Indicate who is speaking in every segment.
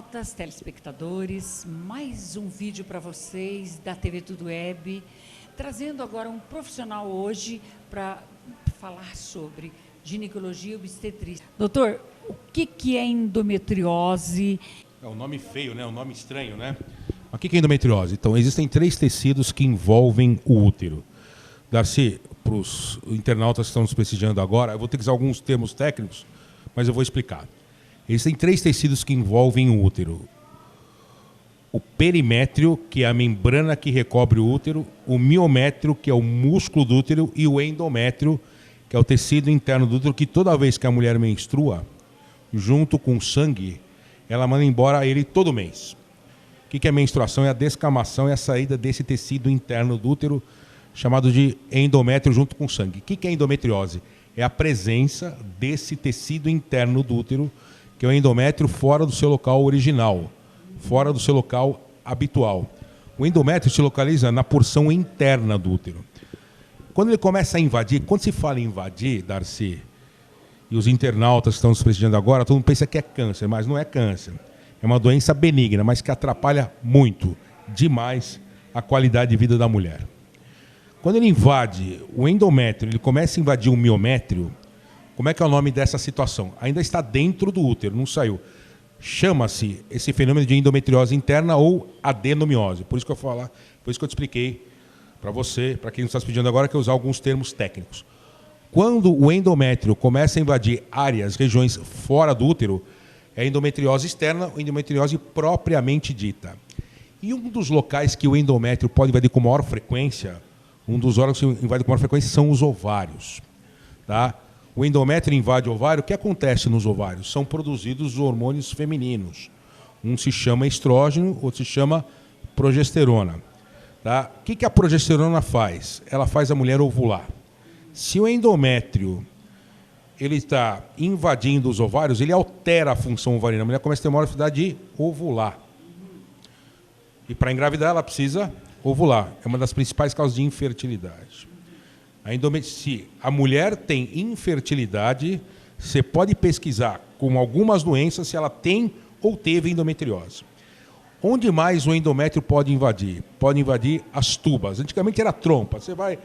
Speaker 1: internautas, telespectadores, mais um vídeo para vocês da TV Tudo Web, trazendo agora um profissional hoje para falar sobre ginecologia e obstetrícia. Doutor, o que é endometriose?
Speaker 2: É um nome feio, né? Um nome estranho, né? O que é endometriose? Então, existem 3 tecidos que envolvem o útero. Darcy, para os internautas que estão nos prestigiando agora, eu vou ter que usar alguns termos técnicos, mas eu vou explicar. Existem 3 tecidos que envolvem o útero. O perimétrio, que é a membrana que recobre o útero, o miométrio, que é o músculo do útero, e o endométrio, que é o tecido interno do útero, que toda vez que a mulher menstrua, junto com o sangue, ela manda embora ele todo mês. O que é a menstruação? É a descamação, é a saída desse tecido interno do útero, chamado de endométrio junto com o sangue. O que é endometriose? É a presença desse tecido interno do útero, que é o endométrio fora do seu local original, fora do seu local habitual. O endométrio se localiza na porção interna do útero. Quando ele começa a invadir, quando se fala em invadir, Darcy, e os internautas que estão nos prestigiando agora, todo mundo pensa que é câncer, mas não é câncer. É uma doença benigna, mas que atrapalha muito, demais, a qualidade de vida da mulher. Quando ele invade o endométrio, ele começa a invadir o miométrio. Como é que é o nome dessa situação? Ainda está dentro do útero, não saiu. Chama-se esse fenômeno de endometriose interna ou adenomiose. Por isso que eu vou falar, por isso que eu te expliquei para você, para quem nos está pedindo agora, que eu usar alguns termos técnicos. Quando o endométrio começa a invadir áreas, regiões fora do útero, é endometriose externa ou endometriose propriamente dita. E um dos locais que o endométrio pode invadir com maior frequência, um dos órgãos que invade com maior frequência são os ovários. Tá? O endométrio invade o ovário. O que acontece nos ovários? São produzidos hormônios femininos. Um se chama estrógeno, outro se chama progesterona. Tá? O que a progesterona faz? Ela faz a mulher ovular. Se o endométrio ele está invadindo os ovários, ele altera a função ovariana. A mulher começa a ter uma dificuldade de ovular. E para engravidar, ela precisa ovular. É uma das principais causas de infertilidade. Se a mulher tem infertilidade, você pode pesquisar com algumas doenças se ela tem ou teve endometriose. Onde mais o endométrio pode invadir? Pode invadir as tubas. Antigamente era trompa. Você vai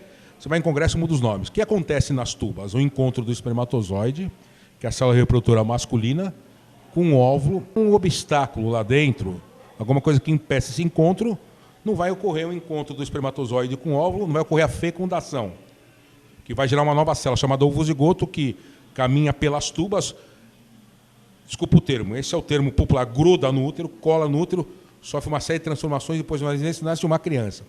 Speaker 2: em congresso e muda os nomes. O que acontece nas tubas? O encontro do espermatozoide, que é a célula reprodutora masculina, com um óvulo, um obstáculo lá dentro, alguma coisa que impeça esse encontro, não vai ocorrer o encontro do espermatozoide com o óvulo, não vai ocorrer a fecundação, que vai gerar uma nova célula chamada ovozigoto, que caminha pelas tubas. Desculpa o termo, esse é o termo popular, gruda no útero, cola no útero, sofre uma série de transformações e depois nasce uma criança.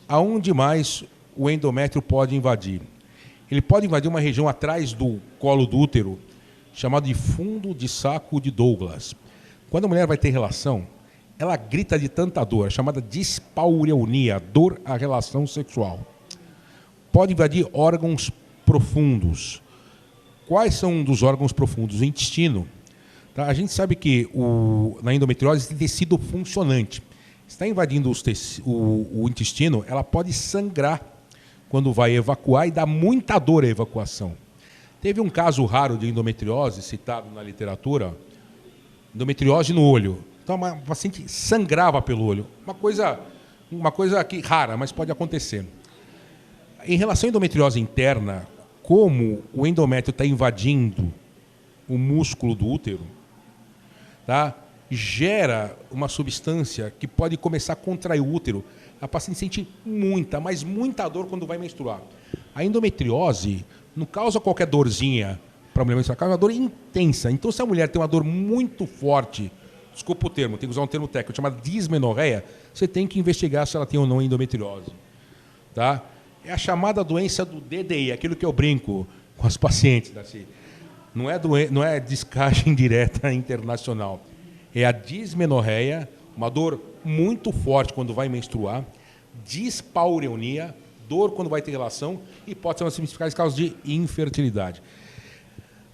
Speaker 2: Aonde mais o endométrio pode invadir? Ele pode invadir uma região atrás do colo do útero, chamada de fundo de saco de Douglas. Quando a mulher vai ter relação, ela grita de tanta dor, chamada dispareunia, dor à relação sexual. Pode invadir órgãos profundos. Quais são um dos órgãos profundos? O intestino. Tá? A gente sabe que na endometriose tem tecido funcionante. Está invadindo o intestino, ela pode sangrar quando vai evacuar e dá muita dor à evacuação. Teve um caso raro de endometriose citado na literatura, endometriose no olho. Então, uma paciente sangrava pelo olho. Uma coisa que rara, mas pode acontecer. Em relação à endometriose interna, como o endométrio está invadindo o músculo do útero, tá? Gera uma substância que pode começar a contrair o útero. A paciente sente muita, mas muita dor quando vai menstruar. A endometriose não causa qualquer dorzinha para a mulher menstruar, causa uma dor intensa. Então, se a mulher tem uma dor muito forte, desculpa o termo, tem que usar um termo técnico, chamado dismenorreia, você tem que investigar se ela tem ou não endometriose. Tá? É a chamada doença do DDI, aquilo que eu brinco com as pacientes. Assim. Não é descagem direta internacional. É a dismenorreia, uma dor muito forte quando vai menstruar, dispareunia, dor quando vai ter relação e pode ser uma das principais causas de infertilidade.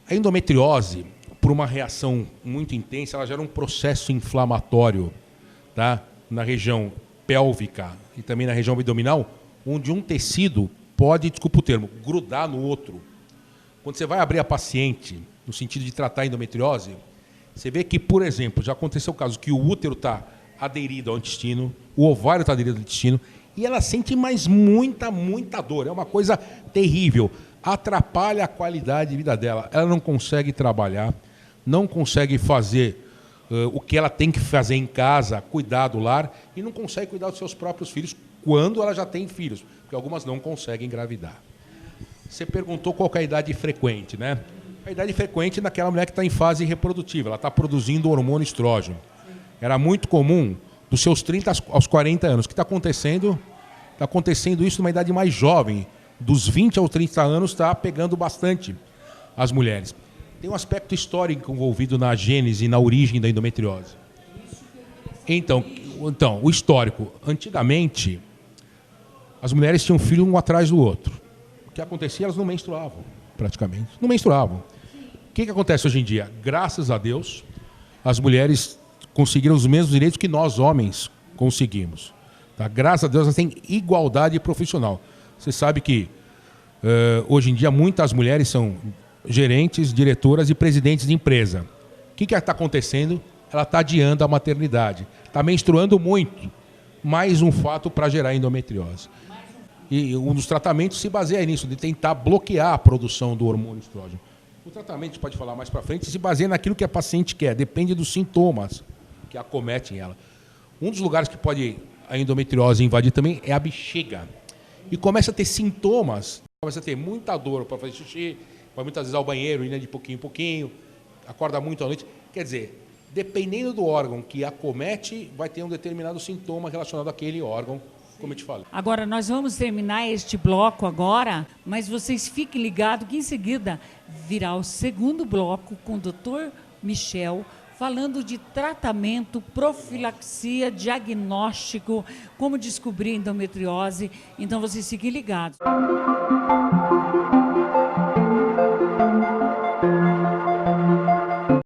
Speaker 2: A endometriose, por uma reação muito intensa, ela gera um processo inflamatório, tá? Na região pélvica e também na região abdominal, onde um tecido pode, desculpa o termo, grudar no outro. Quando você vai abrir a paciente, no sentido de tratar a endometriose, Você vê que, por exemplo, já aconteceu o caso que o útero está aderido ao intestino, o ovário está aderido ao intestino, e ela sente mais muita dor. É uma coisa terrível. Atrapalha a qualidade de vida dela. Ela não consegue trabalhar, não consegue fazer o que ela tem que fazer em casa, cuidar do lar, e não consegue cuidar dos seus próprios filhos quando ela já tem filhos, porque algumas não conseguem engravidar. Você perguntou qual que é a idade frequente, né? A idade frequente é daquela mulher que está em fase reprodutiva, ela está produzindo o hormônio estrógeno. Era muito comum dos seus 30 aos 40 anos. O que está acontecendo? Está acontecendo isso numa idade mais jovem. Dos 20 aos 30 anos está pegando bastante as mulheres. Tem um aspecto histórico envolvido na gênese, na origem da endometriose. Então, o histórico. Antigamente, as mulheres tinham filho um atrás do outro. O que acontecia? Elas não menstruavam, praticamente. Não menstruavam. O que acontece hoje em dia? Graças a Deus, as mulheres conseguiram os mesmos direitos que nós, homens, conseguimos. Tá? Graças a Deus, elas têm igualdade profissional. Você sabe que, hoje em dia, muitas mulheres são gerentes, diretoras e presidentes de empresa. O que está acontecendo? Ela está adiando a maternidade. Está menstruando muito. Mais um fato para gerar endometriose. E um dos tratamentos se baseia nisso, de tentar bloquear a produção do hormônio estrógeno. O tratamento, a gente pode falar mais para frente, se baseia naquilo que a paciente quer, depende dos sintomas que acometem ela. Um dos lugares que pode a endometriose invadir também é a bexiga. E começa a ter sintomas, começa a ter muita dor para fazer xixi, vai muitas vezes ao banheiro, ir de pouquinho em pouquinho, acorda muito à noite. Quer dizer, dependendo do órgão que acomete, vai ter um determinado sintoma relacionado àquele órgão, como eu te falei.
Speaker 1: Agora, nós vamos terminar este bloco agora, mas vocês fiquem ligados que em seguida virá o segundo bloco com o Dr. Michel, falando de tratamento, profilaxia, diagnóstico, como descobrir endometriose. Então, vocês fiquem ligados.